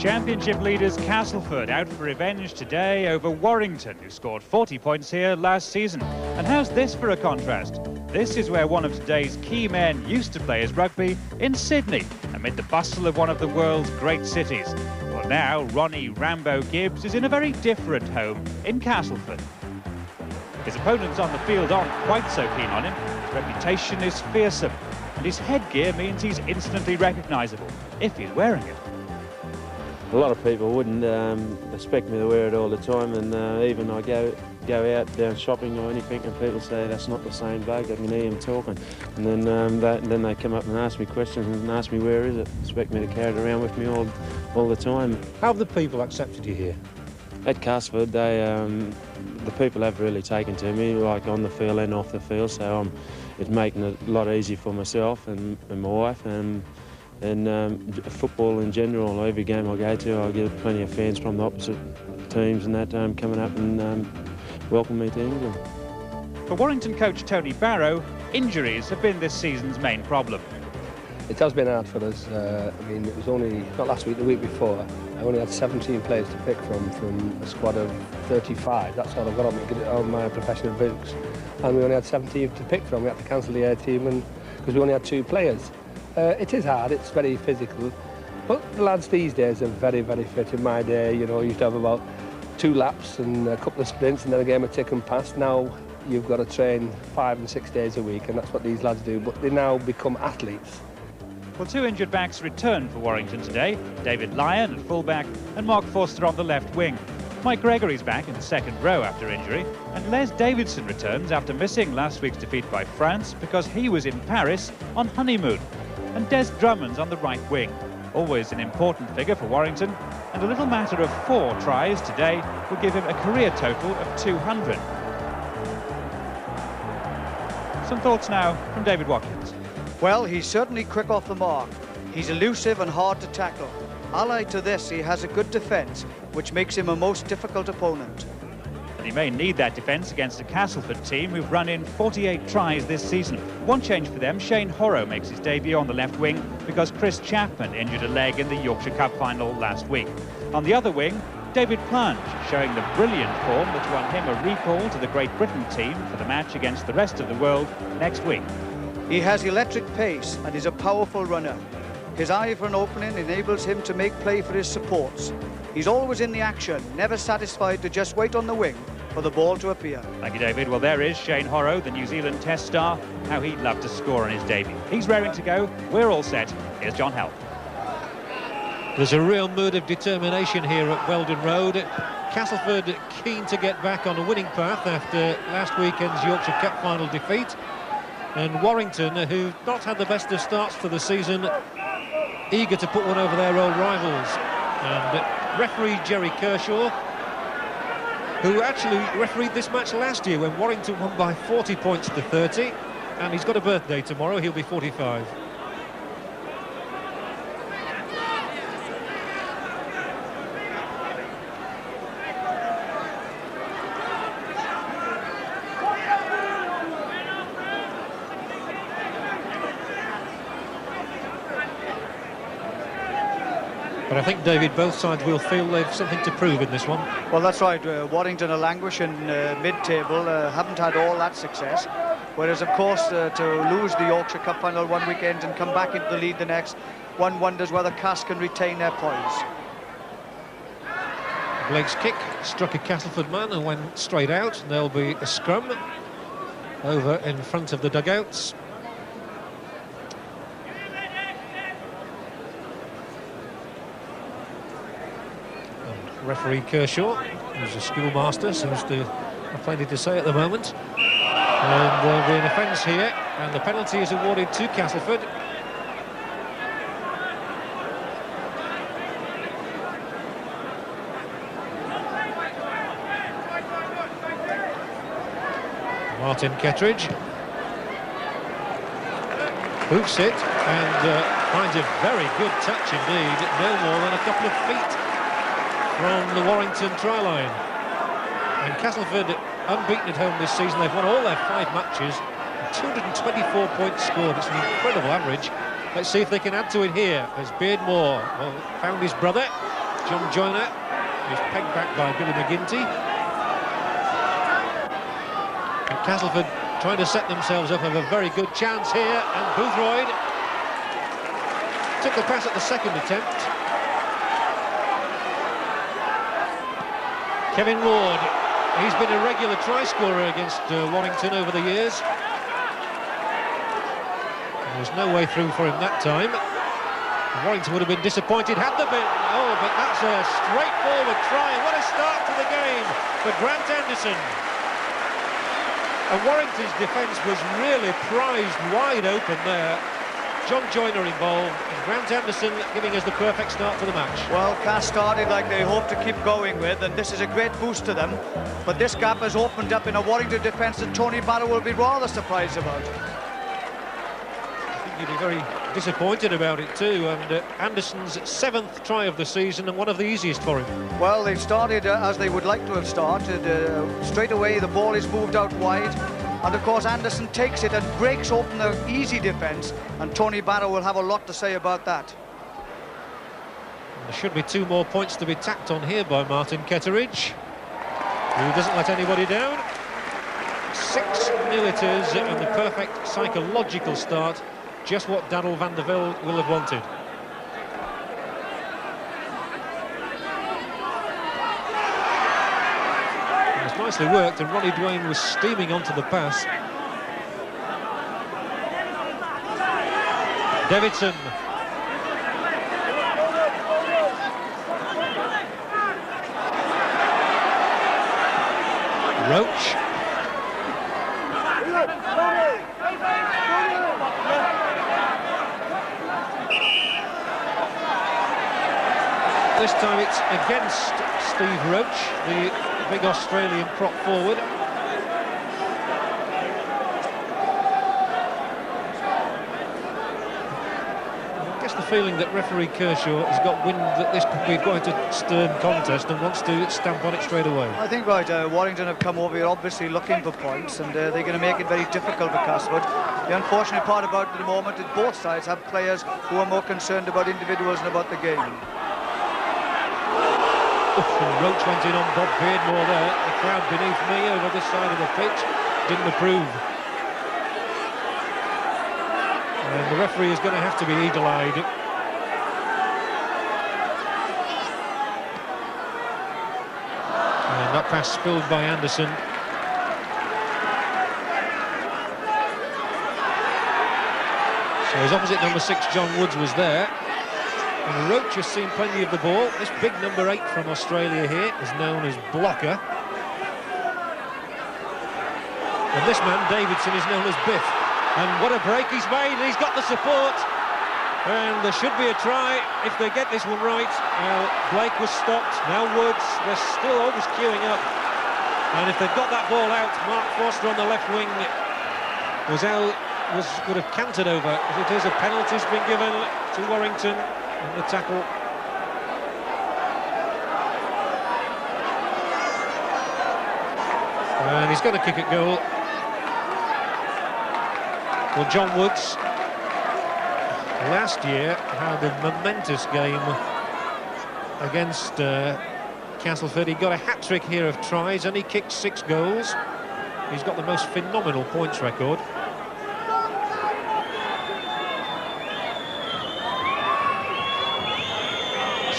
Championship leaders Castleford out for revenge today over Warrington, who scored 40 points here last season. And how's this for a contrast? This is where one of today's key men used to play his rugby in Sydney, amid the bustle of one of the world's great cities. Well, now Ronnie Rambo Gibbs is in a very different home in Castleford. His opponents on the field aren't quite so keen on him. His reputation is fearsome, and his headgear means he's instantly recognisable if he's wearing it. A lot of people wouldn't expect me to wear it all the time, and even I go out down shopping or anything, and people say that's not the same bloke. I can hear him talking, and then they come up and ask me questions and ask me where is it. Expect me to carry it around with me all the time. How have the people accepted you here? At Castleford, the people have really taken to me, like on the field and off the field. So it's making it a lot easier for myself and my wife, and football in general. Every game I go to, I get plenty of fans from the opposite teams and that coming up and welcome me to England. For Warrington coach Tony Barrow, injuries have been this season's main problem. It has been hard for us. I mean, it was only, not last week, the week before, I only had 17 players to pick from a squad of 35. That's all I've got on my professional books. And we only had 17 to pick from. We had to cancel the A team because we only had 2 players. It is hard, it's very physical, but the lads these days are very, very fit. In my day, you know, you used to have about 2 laps and a couple of sprints and then a game of tick and pass. Now you've got to train 5 and 6 days a week, and that's what these lads do, but they now become athletes. Well, 2 injured backs return for Warrington today. David Lyon at full-back and Mark Forster on the left wing. Mike Gregory's back in the second row after injury, and Les Davidson returns after missing last week's defeat by France because he was in Paris on honeymoon. And Des Drummond's on the right wing. Always an important figure for Warrington, and a little matter of 4 tries today will give him a career total of 200. Some thoughts now from David Watkins. Well, he's certainly quick off the mark. He's elusive and hard to tackle. Allied to this, he has a good defence, which makes him a most difficult opponent. And he may need that defence against a Castleford team who've run in 48 tries this season. One change for them, Shane Horrow makes his debut on the left wing because Chris Chapman injured a leg in the Yorkshire Cup final last week. On the other wing, David Plunge, showing the brilliant form that won him a recall to the Great Britain team for the match against the rest of the world next week. He has electric pace and is a powerful runner. His eye for an opening enables him to make play for his supports. He's always in the action, never satisfied to just wait on the wing for the ball to appear. Thank you, David. Well, there is Shane Horrow, the New Zealand Test star. How he'd love to score on his debut. He's raring to go. We're all set. Here's John Help. There's a real mood of determination here at Weldon Road. Castleford keen to get back on a winning path after last weekend's Yorkshire Cup final defeat. And Warrington, who've not had the best of starts to the season, eager to put one over their old rivals. And referee Jerry Kershaw, who actually refereed this match last year when Warrington won by 40 points to 30, and he's got a birthday tomorrow. He'll be 45. But I think, David, both sides will feel they've something to prove in this one. Well, that's right. Warrington are languishing mid-table, haven't had all that success. Whereas, of course, to lose the Yorkshire Cup final one weekend and come back into the lead the next, one wonders whether Cass can retain their poise. Blake's kick struck a Castleford man and went straight out. There'll be a scrum over in front of the dugouts. Referee Kershaw, who's a schoolmaster, seems to have plenty to say at the moment. And there'll be an offence here, and the penalty is awarded to Castleford. Martin Kettridge hoofs it and finds a very good touch indeed, no more than a couple of feet from the Warrington try line. And Castleford unbeaten at home this season. They've won all their 5 matches, 224 points scored. It's an incredible average. Let's see if they can add to it here as Beardmore found his brother John Joyner is pegged back by Billy McGinty. And Castleford trying to set themselves up, have a very good chance here, and Boothroyd took the pass at the second attempt. Kevin Ward, he's been a regular try scorer against Warrington over the years. There was no way through for him that time. Warrington would have been disappointed had there been. Oh, but that's a straightforward try. What a start to the game for Grant Anderson. And Warrington's defence was really prized wide open there. John Joyner involved, and Grant Anderson giving us the perfect start to the match. Well, Cass started like they hope to keep going with, and this is a great boost to them. But this gap has opened up in a Warrington defence that Tony Barrow will be rather surprised about. I think you'd be very disappointed about it too, and Anderson's 7th try of the season, and one of the easiest for him. Well, they've started as they would like to have started. Straight away, the ball is moved out wide. And of course Anderson takes it and breaks open the easy defence, and Tony Barrow will have a lot to say about that. There should be 2 more points to be tacked on here by Martin Ketteridge, who doesn't let anybody down. 6-0 it is, and the perfect psychological start, just what Darrell van der Velde will have wanted. Nicely worked, and Ronnie Duane was steaming onto the pass. Davidson. Roach. This time it's against Steve Roach, the big Australian prop forward. I guess the feeling that referee Kershaw has got wind that this could be quite a stern contest and wants to stamp on it straight away. I think Warrington have come over here obviously looking for points, and they're going to make it very difficult for Castleford. The unfortunate part about it at the moment is both sides have players who are more concerned about individuals than about the game. And Roach went in on Bob Beardmore there. The crowd beneath me over this side of the pitch didn't approve. And the referee is going to have to be eagle-eyed. And that pass spilled by Anderson. So his opposite number 6, John Woods, was there. And Roach has seen plenty of the ball. This big number 8 from Australia here is known as Blocker. And this man, Davidson, is known as Biff. And what a break he's made. He's got the support. And there should be a try if they get this one right. Blake was stopped. Now Woods. They're still always queuing up. And if they've got that ball out, Mark Forster on the left wing would have cantered over. As it is, a penalty's been given to Warrington. And the tackle. And he's going to kick at goal. Well, John Woods last year had a momentous game against Castleford. He got a hat-trick here of tries and he kicked 6 goals. He's got the most phenomenal points record.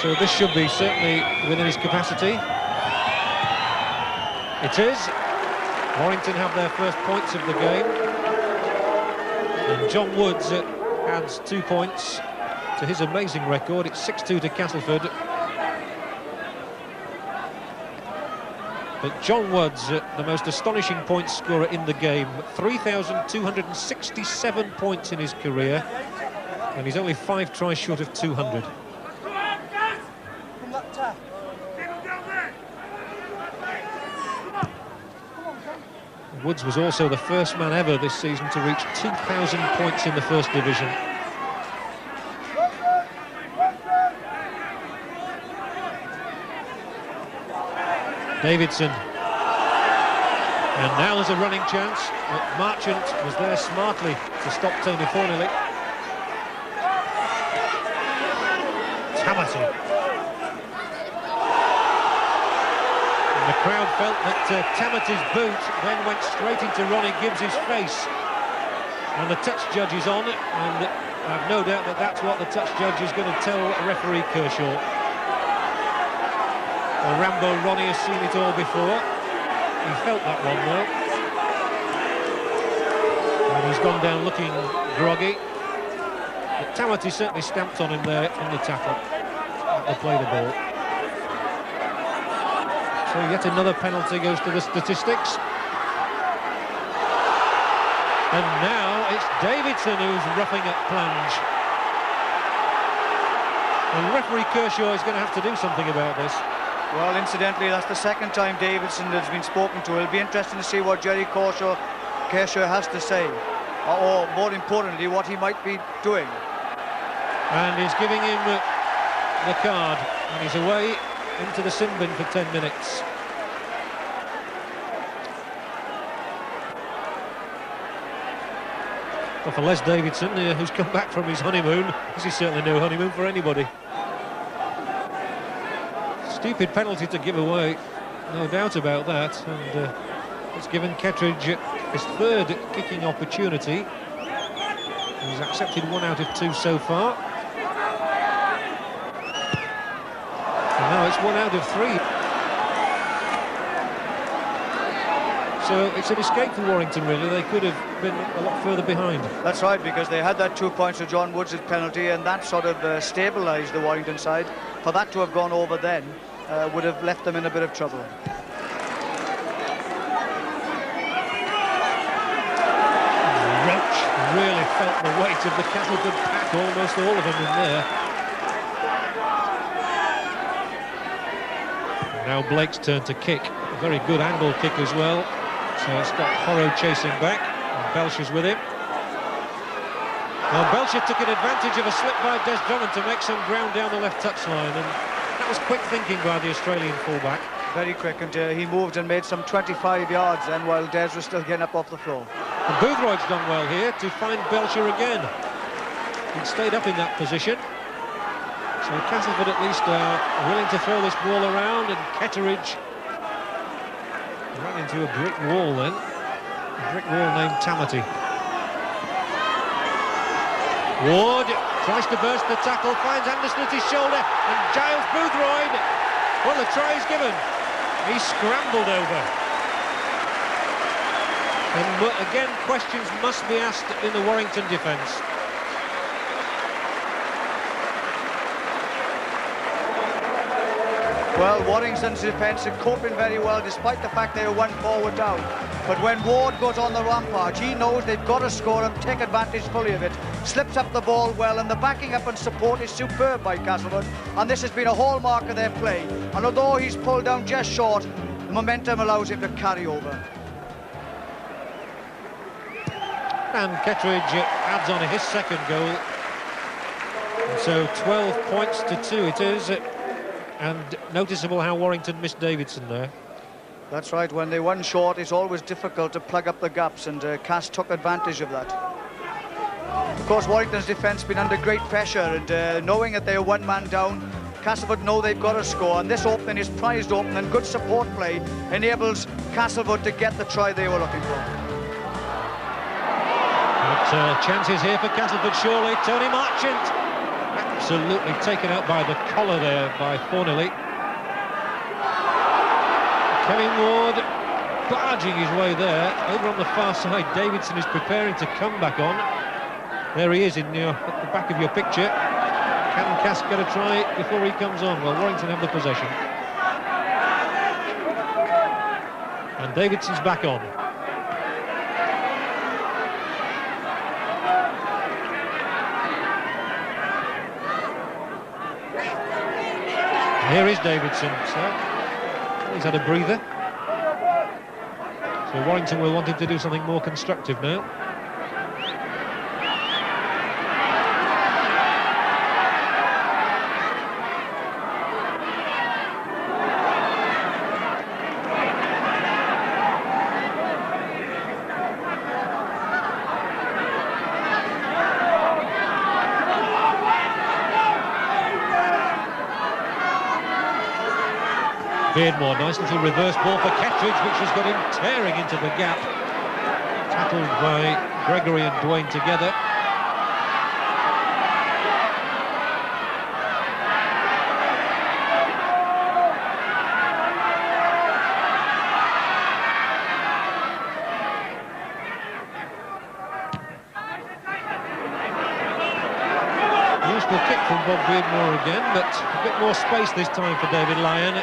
So this should be certainly within his capacity. It is. Warrington have their first points of the game. And John Woods adds 2 points to his amazing record. It's 6-2 to Castleford. But John Woods, the most astonishing point scorer in the game. 3,267 points in his career. And he's only 5 tries short of 200. Woods was also the first man ever this season to reach 2,000 points in the First Division. Davidson. And now there's a running chance. But Marchant was there smartly to stop Tony Fornelli. Tamati. The crowd felt that Tamati's boot then went straight into Ronnie Gibbs' face. And the touch judge is on, and I've no doubt that that's what the touch judge is going to tell referee Kershaw. Well, Rambo Ronnie has seen it all before. He felt that one though. And he's gone down looking groggy. But Tamati certainly stamped on him there in the tackle. They play the ball. So yet another penalty goes to the statistics. And now it's Davidson who's roughing up Plange. And referee Kershaw is going to have to do something about this. Well, incidentally, that's the second time Davidson has been spoken to. It'll be interesting to see what Jerry Kershaw has to say. Or more importantly, what he might be doing. And he's giving him the card. And he's away into the sin bin for 10 minutes. Well, for Les Davidson, who's come back from his honeymoon, this is certainly no honeymoon for anybody. Stupid penalty to give away, no doubt about that. And it's given Kettridge his third kicking opportunity. He's accepted 1 out of 2 so far. And now it's 1 out of 3. So it's an escape for Warrington, really. They could have been a lot further behind. That's right, because they had that 2 points to John Woods' penalty, and that sort of stabilised the Warrington side. For that to have gone over then would have left them in a bit of trouble. Roach really felt the weight of the Castleford pack, almost all of them in there. Now Blake's turn to kick. A very good angle kick as well. So it's got Horrow chasing back, and Belcher's with him. Well, Belcher took an advantage of a slip by Des Drummond to make some ground down the left touchline, and that was quick thinking by the Australian fullback. Very quick, and he moved and made some 25 yards then, while Des was still getting up off the floor. And Boothroyd's done well here to find Belcher again. He stayed up in that position. So Castleford at least are willing to throw this ball around, and Kettridge ran into a brick wall then. A brick wall named Tamati. Ward tries to burst the tackle, finds Anderson at his shoulder, and Giles Boothroyd. Well, the try is given. He scrambled over. And again, questions must be asked in the Warrington defence. Well, Warrington's defence are coping very well, despite the fact they are 1 forward down. But when Ward goes on the rampage, he knows they've got to score and take advantage fully of it. Slips up the ball well, and the backing up and support is superb by Castleford. And this has been a hallmark of their play. And although he's pulled down just short, the momentum allows him to carry over. And Kettridge adds on his second goal. And so 12 points to 2 it is. And noticeable how Warrington missed Davidson there. That's right, when they won short, it's always difficult to plug up the gaps, and Cass took advantage of that. Of course, Warrington's defence been under great pressure, and knowing that they are 1 man down, Castleford know they've got to score, and this opening is prized open, and good support play enables Castleford to get the try they were looking for. But chances here for Castleford, surely. Tony Marchant absolutely taken out by the collar there by Fornelly. Kevin Ward barging his way there. Over on the far side, Davidson is preparing to come back on. There he is at the back of your picture. Can Cass get a try before he comes on? Well, Warrington have the possession. And Davidson's back on. Here is Davidson, so he's had a breather. So Warrington will want him to do something more constructive now. Beardmore, nice little reverse ball for Kettridge, which has got him tearing into the gap. Tackled by Gregory and Dwayne together. Useful kick from Bob Beardmore again, but a bit more space this time for David Lyon.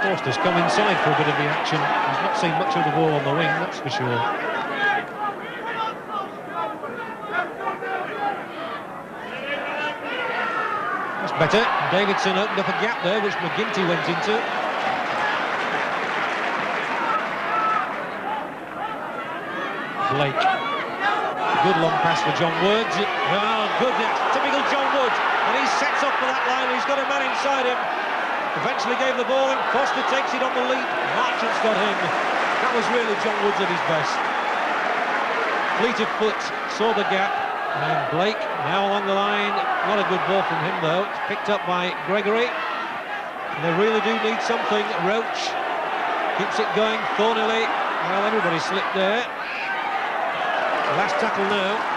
Forster's come inside for a bit of the action. He's not seen much of the ball on the wing, that's for sure. That's better. Davidson opened up a gap there, which McGinty went into. Blake. Good long pass for John Wood. Oh, goodness. Typical John Wood. And he sets off for that line. He's got a man inside him. Eventually gave the ball in. Foster takes it on the leap. Marchant's got him. That was really John Woods at his best. Fleet of foot, saw the gap. And Blake now along the line. Not a good ball from him though. It's picked up by Gregory. And they really do need something. Roach keeps it going thornily. Well, everybody slipped there. Last tackle now.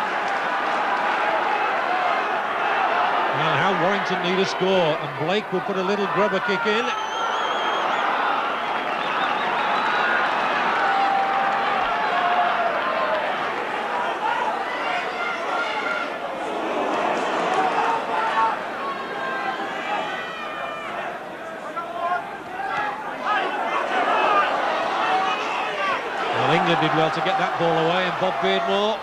And how Warrington need a score, and Blake will put a little grubber kick in. Well, England did well to get that ball away, and Bob Beardmore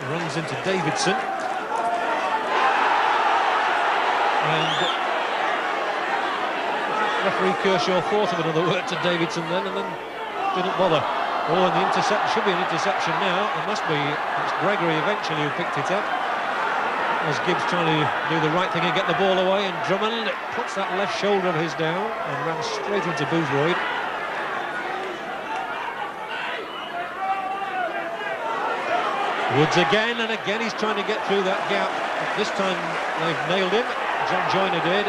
runs into Davidson. And referee Kershaw thought of another word to Davidson then, and then didn't bother. Oh, and the intercept should be an interception now. It must be. It's Gregory eventually who picked it up. As Gibbs trying to do the right thing and get the ball away, and Drummond puts that left shoulder of his down and ran straight into Boothroyd. Woods again, and again he's trying to get through that gap. But this time they've nailed him. John Joyner did.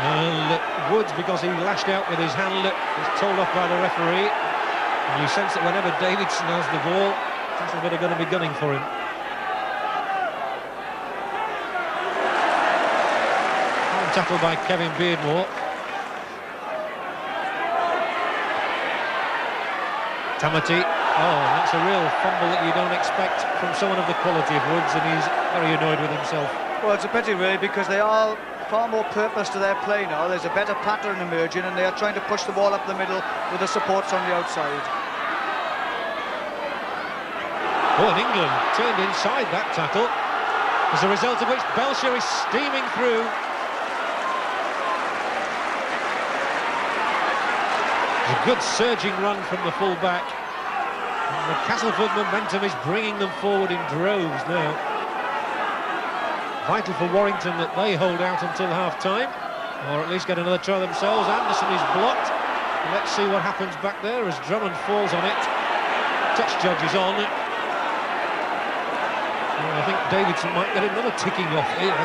And Woods, because he lashed out with his hand, was told off by the referee. And you sense that whenever Davidson has the ball, Castleford are going to be gunning for him. And tackled by Kevin Beardmore. Tamati. Oh, that's a real fumble that you don't expect from someone of the quality of Woods, and he's very annoyed with himself. Well, it's a pity really, because they are far more purpose to their play now. There's a better pattern emerging, and they are trying to push the ball up the middle with the supports on the outside. Oh, and England turned inside that tackle, as a result of which Belcher is steaming through. A good surging run from the full-back. And the Castleford momentum is bringing them forward in droves now. Vital for Warrington that they hold out until half-time, or at least get another try themselves. Anderson is blocked. Let's see what happens back there as Drummond falls on it. Touch judge is on. Well, I think Davidson might get another ticking off here.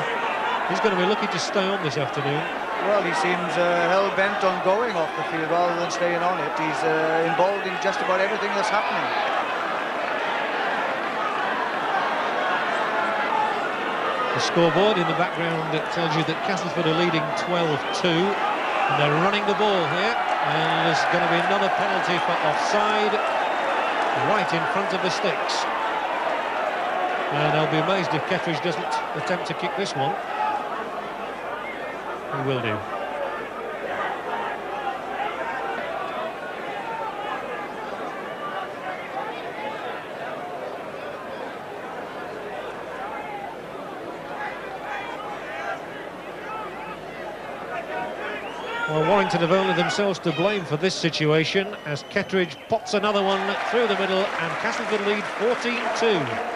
He's going to be lucky to stay on this afternoon. Well, he seems hell-bent on going off the field rather than staying on it. He's involved in just about everything that's happening. The scoreboard in the background tells you that Castleford are leading 12-2, and they're running the ball here, and there's going to be another penalty for offside right in front of the sticks. And I'll be amazed if Kettridge doesn't attempt to kick this one. He will do. Well, Warrington have only themselves to blame for this situation, as Kettridge pops another one through the middle, and Castleford lead 14-2.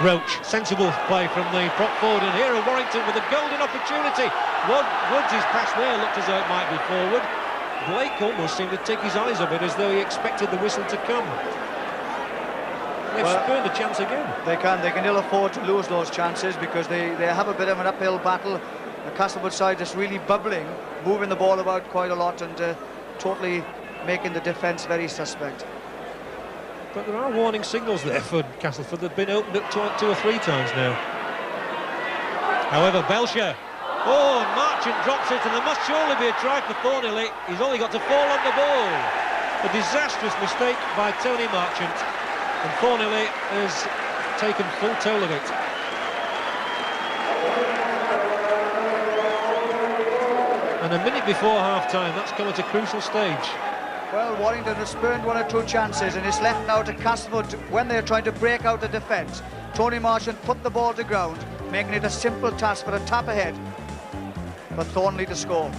Roach, sensible play from the prop forward, and here are Warrington with a golden opportunity. Woods' pass there looked as though it might be forward. Blake almost seemed to take his eyes off it as though he expected the whistle to come. They've spurned the chance again. They can ill afford to lose those chances because they have a bit of an uphill battle. The Castleford side is really bubbling, moving the ball about quite a lot and totally making the defence very suspect. But there are warning signals there for Castleford. They've been opened up two or three times now. However, Belcher. Oh, Marchant drops it, and there must surely be a try for Thorniley. He's only got to fall on the ball. A disastrous mistake by Tony Marchant. And Thorniley has taken full toll of it. And a minute before half-time, that's come at a crucial stage. Well, Warrington has spurned one or two chances, and it's left now to Castleford when they're trying to break out the defence. Tony Marchant put the ball to ground, making it a simple task for a tap ahead for Thornley to score.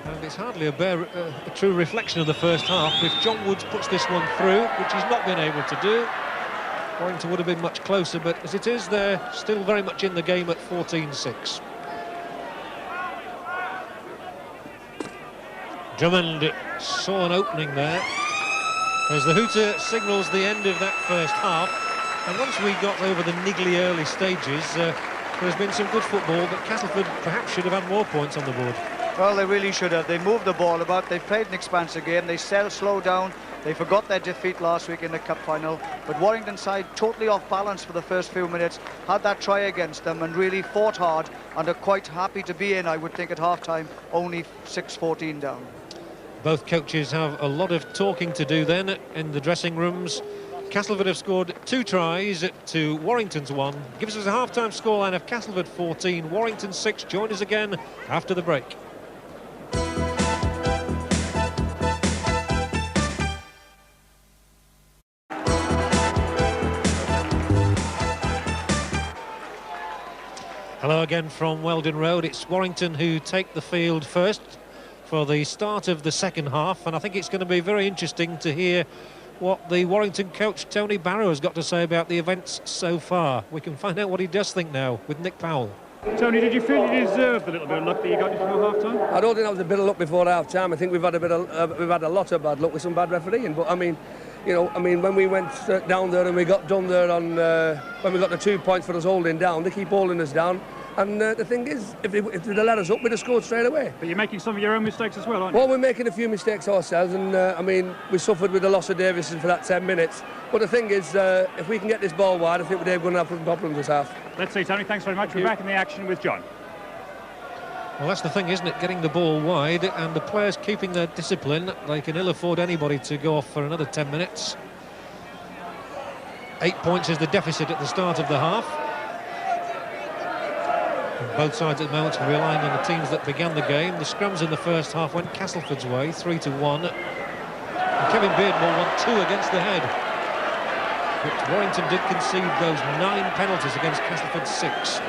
And it's hardly a true reflection of the first half. If John Woods puts this one through, which he's not been able to do, Warrington would have been much closer, but as it is, they're still very much in the game at 14-6. Drummond saw an opening there as the hooter signals the end of that first half. And once we got over the niggly early stages, there's been some good football, but Castleford perhaps should have had more points on the board. Well, they really should have. They moved the ball about, they played an expansive game, they slow down, they forgot their defeat last week in the cup final, but Warrington side totally off balance for the first few minutes, had that try against them and really fought hard and are quite happy to be in, I would think, at half-time, only 6-14 down. Both coaches have a lot of talking to do then in the dressing rooms. Castleford have scored 2 tries to Warrington's 1. Gives us a half-time scoreline of Castleford 14, Warrington 6. Join us again after the break. Hello again from Weldon Road. It's Warrington who take the field first for the start of the second half, and I think it's going to be very interesting to hear what the Warrington coach Tony Barrow has got to say about the events so far. We can find out what he does think now with Nick Powell. Tony, did you feel you deserved the little bit of luck that you got before half-time? I don't think that was a bit of luck before half-time. I think we've had a lot of bad luck with some bad refereeing. But I mean, when we went down there and we got done there on when we got the 2 points for us holding down, they keep holding us down. And the thing is, if they'd let us up, we'd have scored straight away. But you're making some of your own mistakes as well, aren't you? Well, we're making a few mistakes ourselves, and I mean, we suffered with the loss of Davison for that 10 minutes. But the thing is, if we can get this ball wide, I think we're going to have some problems this half. Let's see, Tony, thanks very much. We're back in the action with John. Well, that's the thing, isn't it? Getting the ball wide and the players keeping their discipline. They can ill afford anybody to go off for another 10 minutes. 8 points is the deficit at the start of the half. And both sides at the moment are relying on the teams that began the game. The scrums in the first half went Castleford's way, 3-1. And Kevin Beardmore won 2 against the head. But Warrington did concede those 9 penalties against Castleford's 6.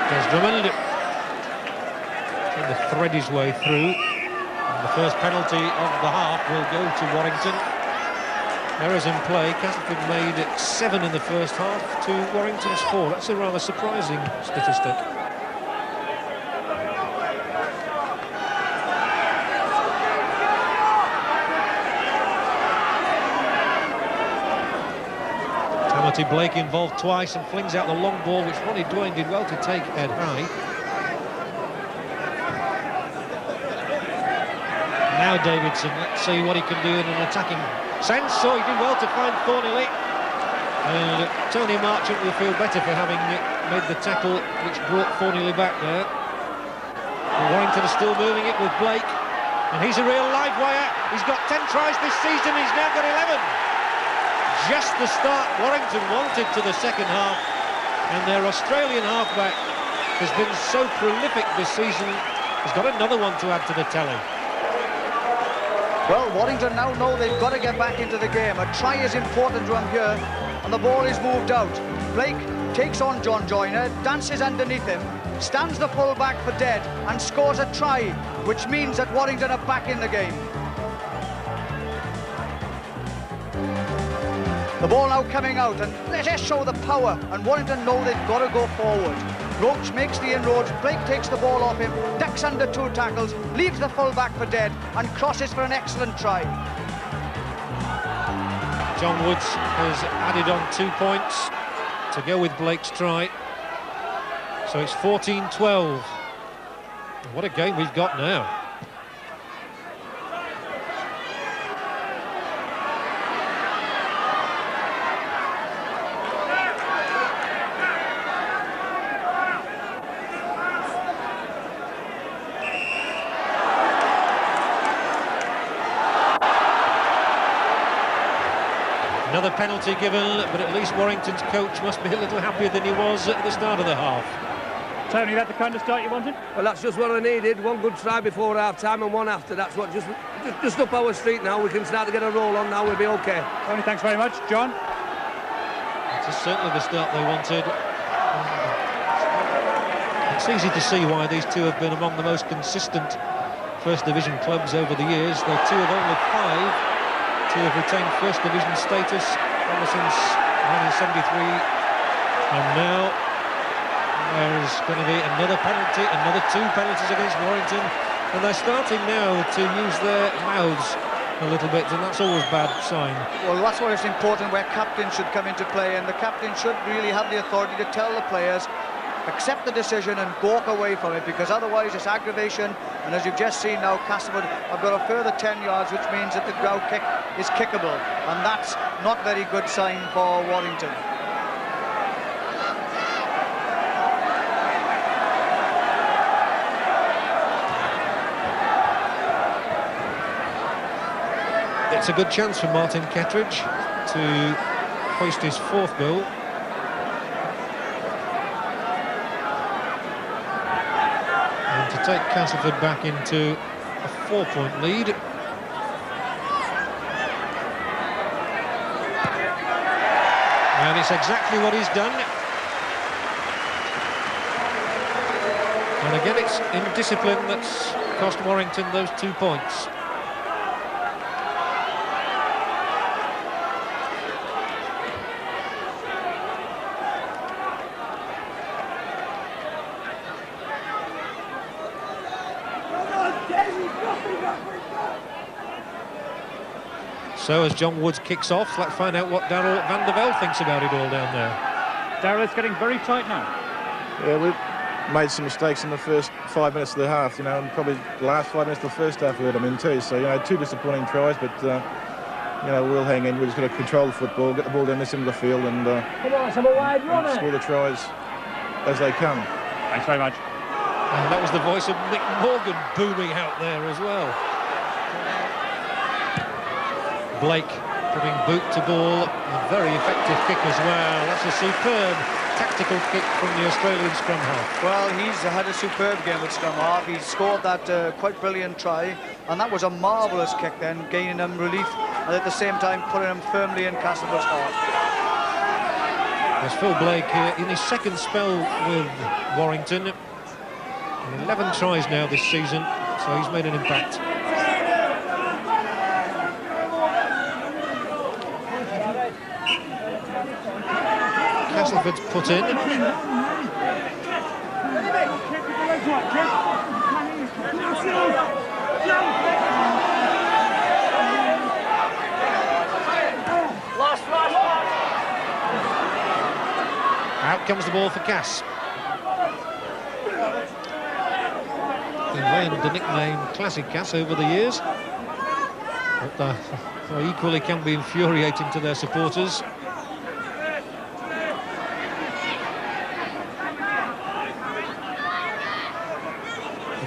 There's Drummond. Trying to thread his way through. And the first penalty of the half will go to Warrington. Errors in play. Castleford made 7 in the first half to Warrington's 4. That's a rather surprising statistic. Tamati Blake involved twice and flings out the long ball, which Ronnie Dwayne did well to take head high. Now Davidson, let's see what he can do in an attacking sense. So he did well to find Thorniley. And Tony Marchant will feel better for having made the tackle which brought Thorniley back there. And Warrington is still moving it with Blake. And he's a real live wire. He's got 10 tries this season. He's now got 11. Just the start Warrington wanted to the second half. And their Australian halfback has been so prolific this season. He's got another one to add to the tally. Well, Warrington now know they've got to get back into the game. A try is important to them here, and the ball is moved out. Blake takes on John Joyner, dances underneath him, stands the full back for dead, and scores a try, which means that Warrington are back in the game. The ball now coming out, and let us show the power, and Warrington know they've got to go forward. Roach makes the inroads, Blake takes the ball off him, ducks under 2 tackles, leaves the full back for dead, and crosses for an excellent try. John Woods has added on 2 points to go with Blake's try. So it's 14-12. What a game we've got now. Another penalty given, but at least Warrington's coach must be a little happier than he was at the start of the half. Tony, that the kind of start you wanted? Well, that's just what I needed. One good try before half-time and one after. That's what just up our street now. We can start to get a roll on now. We'll be OK. Tony, thanks very much. John? It's certainly the start they wanted. It's easy to see why these two have been among the most consistent First Division clubs over the years. They're 2 of only 5 to have retained First Division status ever since 1973, and now there's going to be another penalty, another 2 penalties against Warrington, and they're starting now to use their mouths a little bit, and that's always a bad sign. Well, that's why it's important where captain should come into play, and the captain should really have the authority to tell the players, accept the decision and walk away from it, because otherwise it's aggravation. And as you've just seen now, Castleford have got a further 10 yards, which means that the ground kick is kickable, and that's not very good sign for Warrington. It's a good chance for Martin Kettridge to hoist his 4th goal. And to take Castleford back into a 4-point lead. And it's exactly what he's done. And again, it's indiscipline that's cost Warrington those 2 points. So as John Woods kicks off, let's find out what Darryl van der Velde thinks about it all down there. Darryl, it's getting very tight now. Yeah, we've made some mistakes in the first 5 minutes of the half, you know, and probably the last 5 minutes of the first half we let them in too. So, you know, 2 disappointing tries, but, you know, we'll hang in. We're just going to control the football, get the ball down this end of the field and score the tries as they come. Thanks very much. And that was the voice of Nick Morgan booming out there as well. Blake putting boot to ball, a very effective kick as well. That's a superb tactical kick from the Australian scrum half. Well, he's had a superb game with scrum half. He scored that quite brilliant try, and that was a marvellous kick then, gaining him relief and at the same time putting him firmly in Castleford's half. There's Phil Blake here in his 2nd spell with Warrington. 11 tries now this season, so he's made an impact. Castleford's put in. Out comes the ball for Cass. They've earned the nickname Classic Cass over the years, but they equally can be infuriating to their supporters.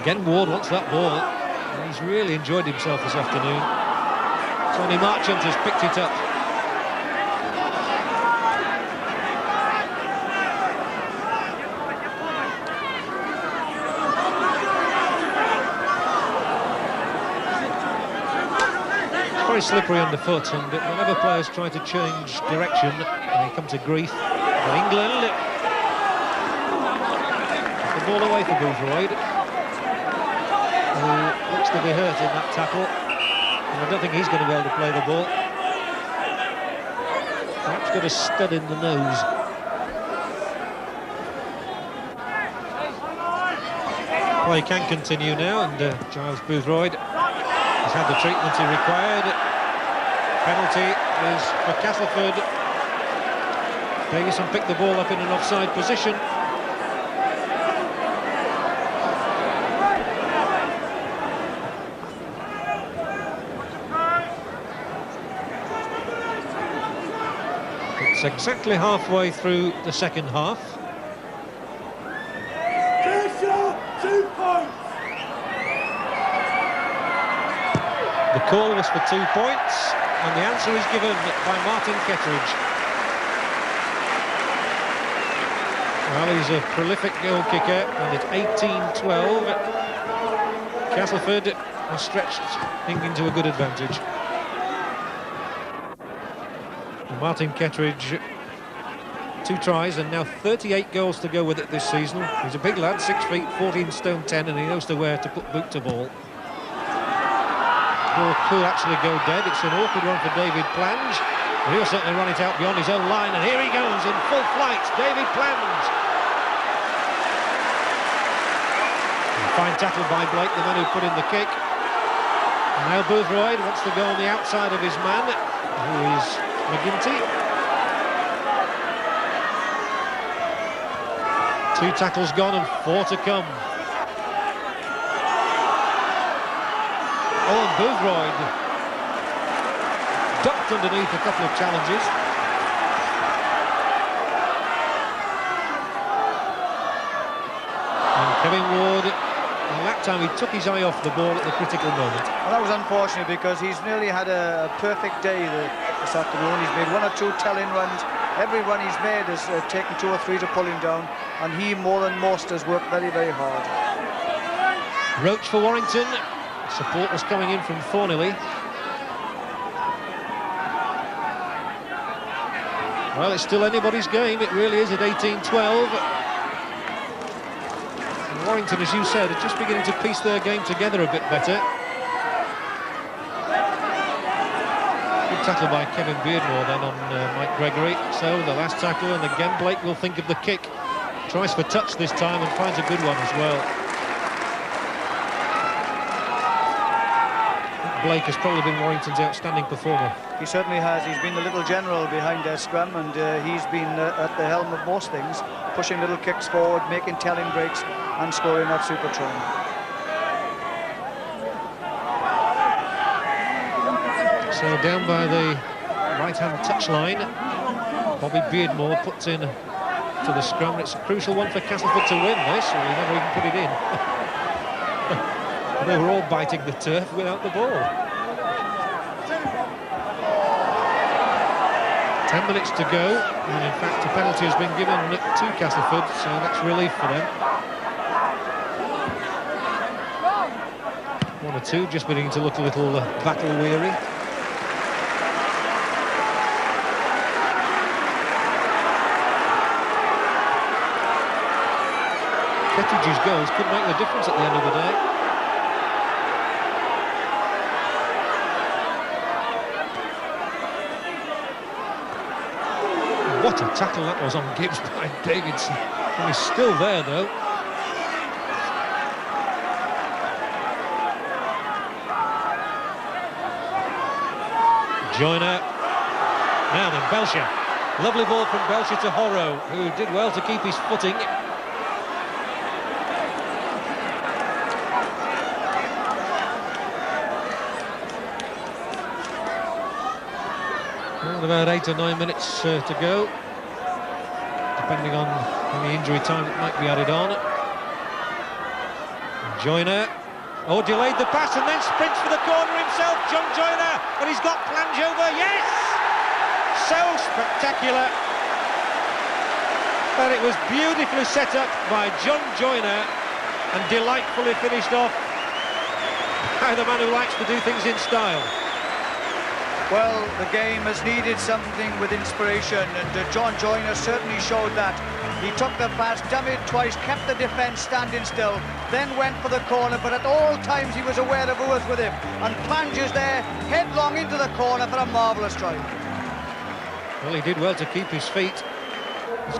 Again, Ward wants that ball. He's really enjoyed himself this afternoon. Tony Marchant has picked it up. It's very slippery underfoot, and whenever players try to change direction, they come to grief. But England, the ball away for Boothroyd, who looks to be hurt in that tackle, and I don't think he's going to be able to play the ball. got a stud in the nose. Play can continue now, and Giles Boothroyd has had the treatment he required. Penalty is for Castleford. Davison picked the ball up in an offside position. It's exactly halfway through the second half. The call was for 2 points, and the answer is given by Martin Kettridge. Well, he's a prolific goal kicker, and it's 18-12. Castleford are stretched into a good advantage. Martin Kettridge, 2 tries and now 38 goals to go with it this season. He's a big lad, 6 feet, 14 stone 10, and he knows where to put boot to ball. Ball could actually go dead. It's an awkward one for David Plange, but he'll certainly run it out beyond his own line, and here he goes in full flight, David Plange. Fine tackle by Blake, the man who put in the kick. And now Boothroyd wants to go on the outside of his man, who is McGinty. 2 tackles gone and 4 to come. Oh, and Boothroyd ducked underneath a couple of challenges. And Kevin Ward, and that time he took his eye off the ball at the critical moment. Well, that was unfortunate because he's nearly had a perfect day this afternoon. He's made 1 or 2 tell-in runs. Every run he's made has taken 2 or 3 to pull him down, and he, more than most, has worked very, very hard. Roach for Warrington. Support was coming in from Thorniley. Well, it's still anybody's game. It really is at 18-12. And Warrington, as you said, are just beginning to piece their game together a bit better. Good tackle by Kevin Beardmore then on Mike Gregory. So the last tackle, and again Blake will think of the kick. Tries for touch this time and finds a good one as well. Blake has probably been Warrington's outstanding performer. He certainly has. He's been the little general behind their scrum, and he's been at the helm of most things, pushing little kicks forward, making telling breaks and scoring that super try. So down by the right-hand touchline, Bobby Beardmore puts in to the scrum. It's a crucial one for Castleford to win this, or he never even put it in. They were all biting the turf without the ball. 10 minutes to go, and in fact a penalty has been given to Castleford, so that's relief for them. 1 or 2 just beginning to look a little battle weary. Kettridge's goals could make the difference at the end of the day. What a tackle that was on Gibbs by Davidson. And he's still there, though. Joyner. Now then, Belcher. Lovely ball from Belcher to Horrow, who did well to keep his footing. About 8 or 9 minutes to go, depending on any injury time that might be added on. Joyner, delayed the pass and then sprints for the corner himself, John Joyner, and he's got Plange over, yes! So spectacular. And it was beautifully set up by John Joyner and delightfully finished off by the man who likes to do things in style. Well, the game has needed something with inspiration, and John Joyner certainly showed that. He took the pass, dummied twice, kept the defence standing still, then went for the corner, but at all times he was aware of who was with him, and plunges there, headlong into the corner for a marvellous try. Well, he did well to keep his feet.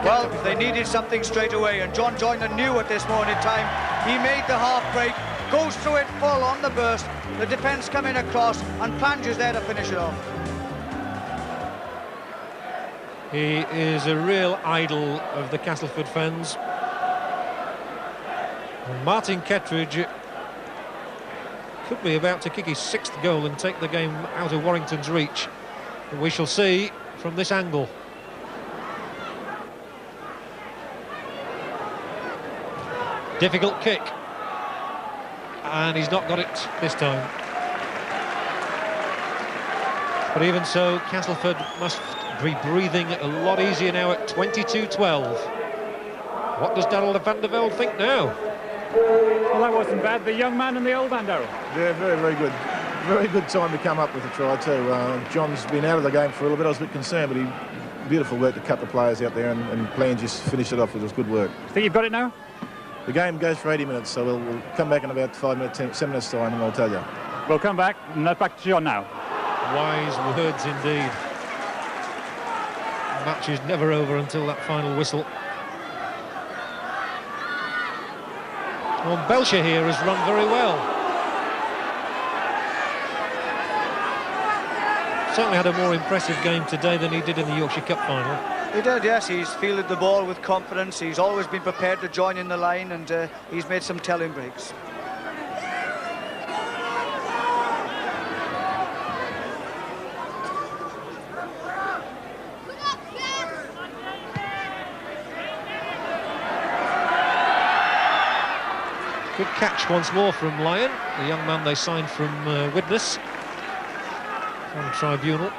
Well, they needed something straight away, and John Joyner knew at this moment in time. He made the half break, goes through it full on the burst. The defence coming across, and Pange is there to finish it off. He is a real idol of the Castleford fans. And Martin Kettridge could be about to kick his 6th goal and take the game out of Warrington's reach. We shall see from this angle. Difficult kick. And he's not got it this time. But even so, Castleford must be breathing a lot easier now at 22-12. What does Darrell van der Velde think now? Well, that wasn't bad. The young man and the old man, Darrell. Yeah, very, very good. Very good time to come up with a try too. John's been out of the game for a little bit. I was a bit concerned, but beautiful work to cut the players out there, and Plan just finished it off with his good work. Think you've got it now? The game goes for 80 minutes, so we'll come back in about 7 minutes time, and I'll tell you. We'll come back, and that's back to John now. Wise words indeed. The match is never over until that final whistle. Well, Belcher here has run very well. Certainly had a more impressive game today than he did in the Yorkshire Cup final. He did, yes. He's fielded the ball with confidence. He's always been prepared to join in the line, and he's made some telling breaks. Good catch once more from Lyon, the young man they signed from Widnes, from Tribunal.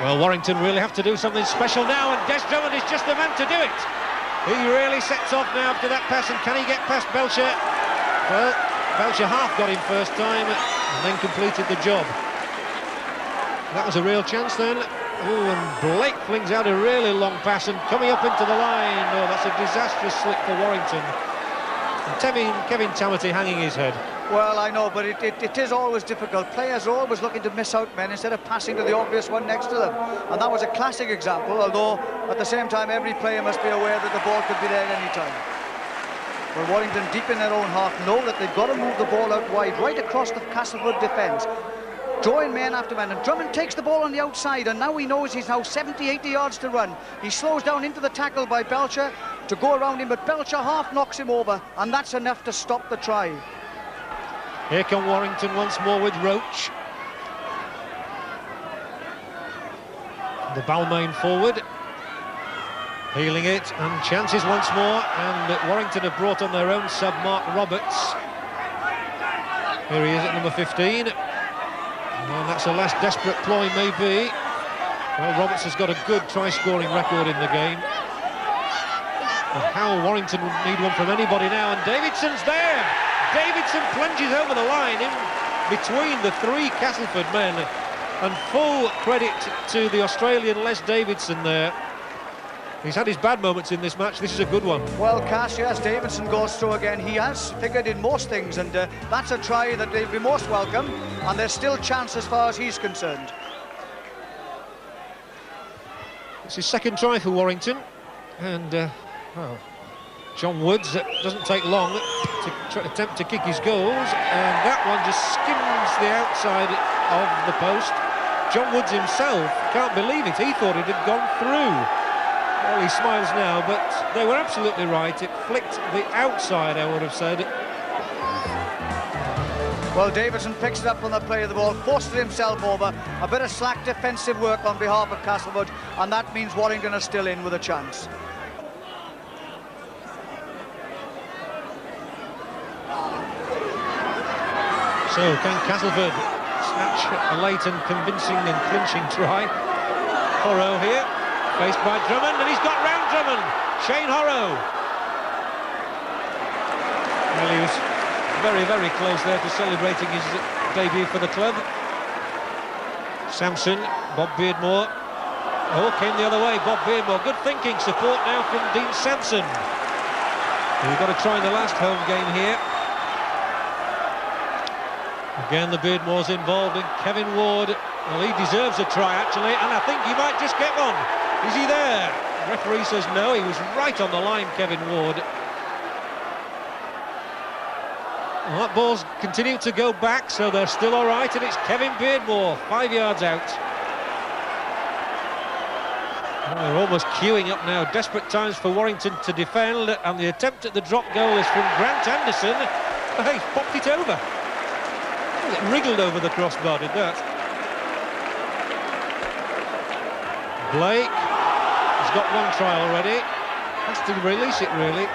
Well, Warrington really have to do something special now, and Des Drummond is just the man to do it. He really sets off now after that pass, and can he get past Belcher? Well, Belcher half got him first time, and then completed the job. That was a real chance then. Oh, and Blake flings out a really long pass, and coming up into the line. Oh, that's a disastrous slip for Warrington. And Kevin Tamati hanging his head. Well, I know, but it is always difficult. Players are always looking to miss out men instead of passing to the obvious one next to them. And that was a classic example, although at the same time every player must be aware that the ball could be there at any time. Well, Warrington, deep in their own half, know that they've got to move the ball out wide, right across the Castleford defence. Drawing man after man, and Drummond takes the ball on the outside, and now he knows he's now 70-80 yards to run. He slows down into the tackle by Belcher to go around him, but Belcher half knocks him over, and that's enough to stop the try. Here come Warrington once more with Roach. The Balmain forward, healing it, and chances once more, and Warrington have brought on their own sub, Mark Roberts. Here he is at number 15. And that's a last desperate ploy, maybe. Well, Roberts has got a good try-scoring record in the game. And how Warrington would need one from anybody now, and Davidson's there! Davidson plunges over the line in between the 3 Castleford men, and full credit to the Australian Les Davidson there. He's had his bad moments in this match. This is a good one. Well, Cass, yes, Davidson goes through again. He has figured in most things, and that's a try that they'll be most welcome, and there's still chance as far as he's concerned. It's his second try for Warrington, and well, John Woods doesn't take long to attempt to kick his goals, and that one just skims the outside of the post. John Woods himself can't believe it. He thought it had gone through. Well, he smiles now, but they were absolutely right. It flicked the outside, I would have said. Well, Davidson picks it up on the play of the ball, forces himself over. A bit of slack defensive work on behalf of Castleford, and that means Warrington are still in with a chance. So, can Castleford snatch a late and convincing and clinching try? Horrow here, faced by Drummond, and he's got round Drummond. Shane Horrow. Well, he was very, very close there to celebrating his debut for the club. Sampson, Bob Beardmore. Oh, came the other way, Bob Beardmore. Good thinking, support now from Dean Sampson. We've got to try the last home game here. Again, the Beardmore's involved, and Kevin Ward, well, he deserves a try, actually, and I think he might just get one. Is he there? The referee says no, he was right on the line, Kevin Ward. Well, that ball's continued to go back, so they're still all right, and it's Kevin Beardmore, 5 yards out. Well, they're almost queuing up now. Desperate times for Warrington to defend, and the attempt at the drop goal is from Grant Anderson. Oh, he's popped it over. It wriggled over the crossbar, did that. Blake has got one try already. Has to release it, really.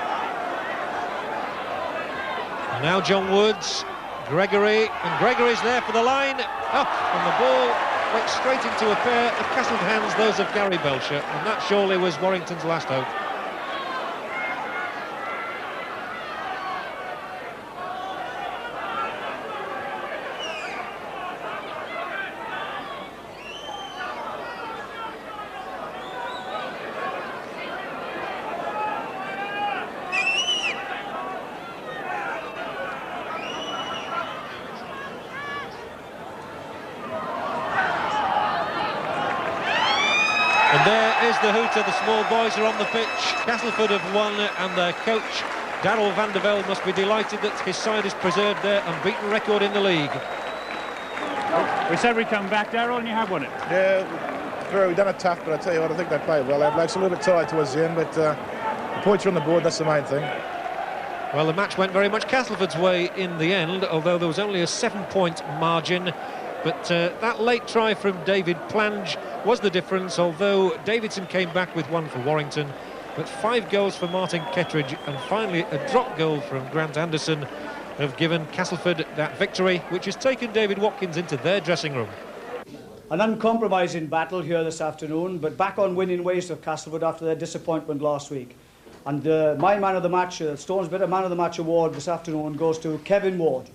And now John Woods, Gregory, and Gregory's there for the line. Up, and the ball went straight into a pair of Castleford hands, those of Gary Belcher, and that surely was Warrington's last hope. And there is the hooter. The small boys are on the pitch. Castleford have won, and their coach, Darryl van der Velde, must be delighted that his side has preserved their unbeaten record in the league. We said we'd come back, Darryl, and you have won it. Yeah, we've done it tough, but I tell you what, I think they played well. Blake's a little bit tired towards the end, but the points are on the board, that's the main thing. Well, the match went very much Castleford's way in the end, although there was only a 7-point margin. But that late try from David Plange was the difference, although Davidson came back with one for Warrington. But 5 goals for Martin Kettridge, and finally a drop goal from Grant Anderson have given Castleford that victory, which has taken David Watkins into their dressing room. An uncompromising battle here this afternoon, but back on winning ways of Castleford after their disappointment last week. And my man of the match, Stone's Bitter Man of the Match award this afternoon goes to Kevin Ward.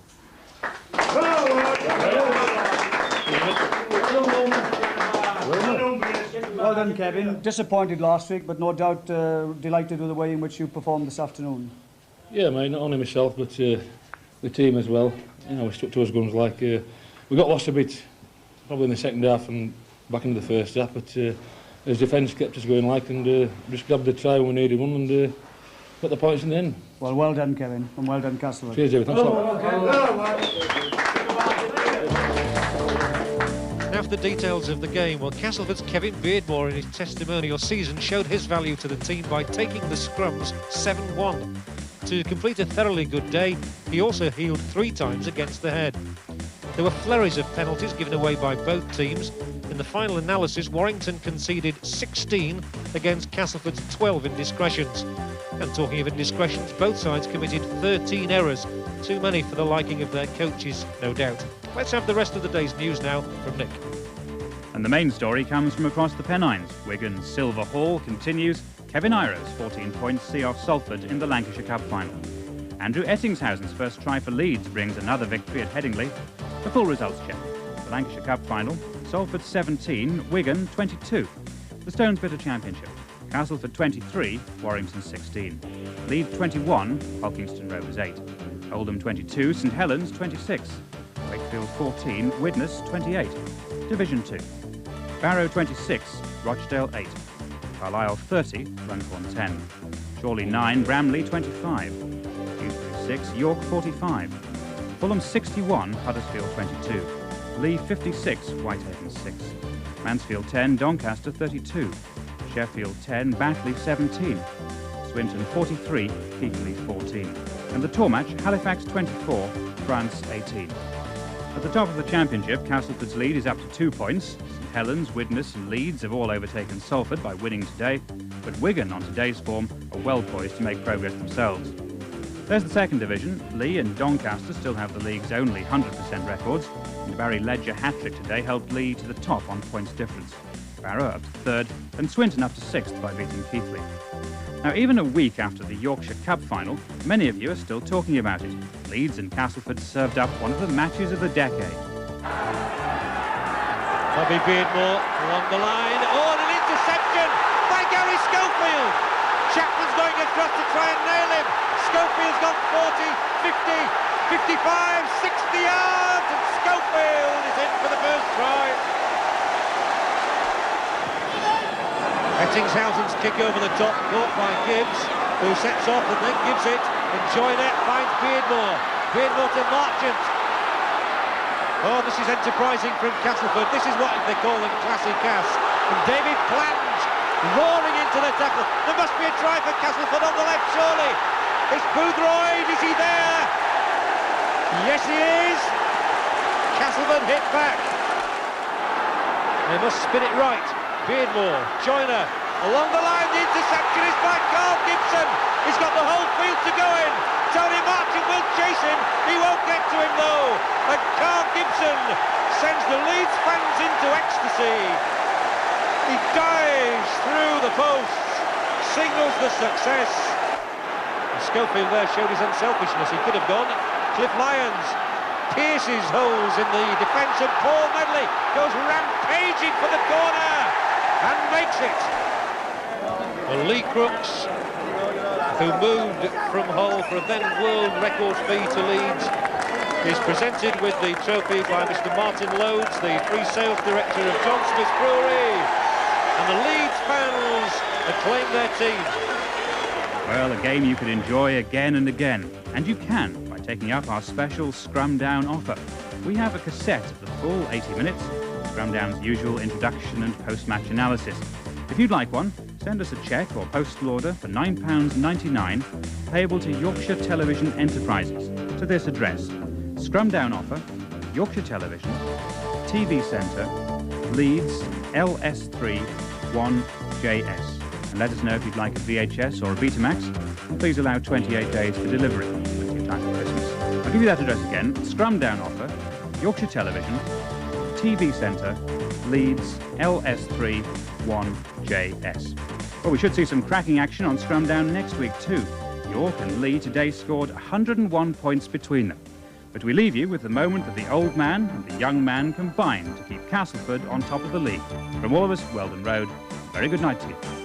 Well done, Kevin. Disappointed last week, but no doubt delighted with the way in which you performed this afternoon. Yeah, mate, not only myself, but the team as well. You know, we stuck to us guns like... we got lost a bit, probably in the second half and back into the first half, but as defence kept us going like, and just grabbed the try when we needed one, and got the points in the end. Well done, Kevin, and well done, Castleford. Cheers, David. Thanks a lot. Now for the details of the game. Well, Castleford's Kevin Beardmore in his testimonial season showed his value to the team by taking the scrums 7-1. To complete a thoroughly good day, he also healed 3 times against the head. There were flurries of penalties given away by both teams. In the final analysis, Warrington conceded 16 against Castleford's 12 indiscretions. And talking of indiscretions, both sides committed 13 errors, too many for the liking of their coaches, no doubt. Let's have the rest of the day's news now from Nick. And the main story comes from across the Pennines. Wigan's Silver Hall continues. Kevin Ira's 14 points see off Salford in the Lancashire Cup final. Andrew Ettingshausen's first try for Leeds brings another victory at Headingley. The full results check. The Lancashire Cup final, Salford 17, Wigan 22. The Stones Bitter Championship, Castleford 23, Warrington 16. Leeds 21, Hulkingston Rovers 8. Oldham 22, St Helens 26. Wakefield 14, Widnes 28. Division 2. Barrow 26, Rochdale 8. Carlisle 30, Runcorn 10. Chorley 9, Bramley 25. Dewsbury 6, York 45. Fulham 61, Huddersfield 22. Lee 56, Whitehaven 6. Mansfield 10, Doncaster 32. Sheffield 10, Batley 17. Swinton 43, Keighley 14. And the tour match, Halifax 24, France 18. At the top of the championship, Castleford's lead is up to 2 points. St Helens, Widnes and Leeds have all overtaken Salford by winning today, but Wigan, on today's form, are well poised to make progress themselves. There's the second division. Lee and Doncaster still have the league's only 100% records, and Barry Ledger hat-trick today helped Lee to the top on points difference. Barrow up to 3rd, and Swinton up to 6th by beating Keighley. Now, even a week after the Yorkshire Cup final, many of you are still talking about it. Leeds and Castleford served up one of the matches of the decade. Bobby Beardmore along the line. Oh, and an interception by Gary Schofield. Chapman's going across to try and nail him. Schofield's got 40, 50, 55, 60 yards, and Schofield is in for the first try. Ettingshausen's kick over the top, caught by Gibbs, who sets off and then gives it, and Joyner finds Beardmore. Beardmore to Marchant. Oh, this is enterprising from Castleford. This is what they call a classy Cass. And David Plant roaring into the tackle. There must be a try for Castleford on the left, surely. It's Boothroyd, is he there? Yes, he is. Castleford hit back. They must spin it right. Beardmore, Joyner, along the line, the interception is by Carl Gibson. He's got the whole field to go in. Tony Marchant will chase him. He won't get to him though. And Carl Gibson sends the Leeds fans into ecstasy. He dives through the posts, signals the success. And Schofield there showed his unselfishness. He could have gone. Cliff Lyons pierces holes in the defence, and Paul Medley goes rampaging for the corner and makes it. Well, Lee Crooks, who moved from Hull for a then world record fee to Leeds, is presented with the trophy by Mr. Martin Loads, the free sales director of John Smith's Brewery. And the Leeds fans acclaim their team. Well, a game you could enjoy again and again. And you can by taking up our special Scrum Down offer. We have a cassette of the full 80 minutes, Scrum Down's usual introduction and post-match analysis. If you'd like one, send us a cheque or postal order for £9.99, payable to Yorkshire Television Enterprises, to this address. Scrum Down offer, Yorkshire Television, TV Centre, Leeds, LS3 1JS. And let us know if you'd like a VHS or a Betamax, and please allow 28 days for delivery with your time for Christmas. I'll give you that address again. Scrum Down offer, Yorkshire Television, TV Centre, Leeds, LS3 1JS. Well, we should see some cracking action on Scrum Down next week too. York and Lee today scored 101 points between them. But we leave you with the moment that the old man and the young man combined to keep Castleford on top of the league. From all of us, Weldon Road, very good night to you.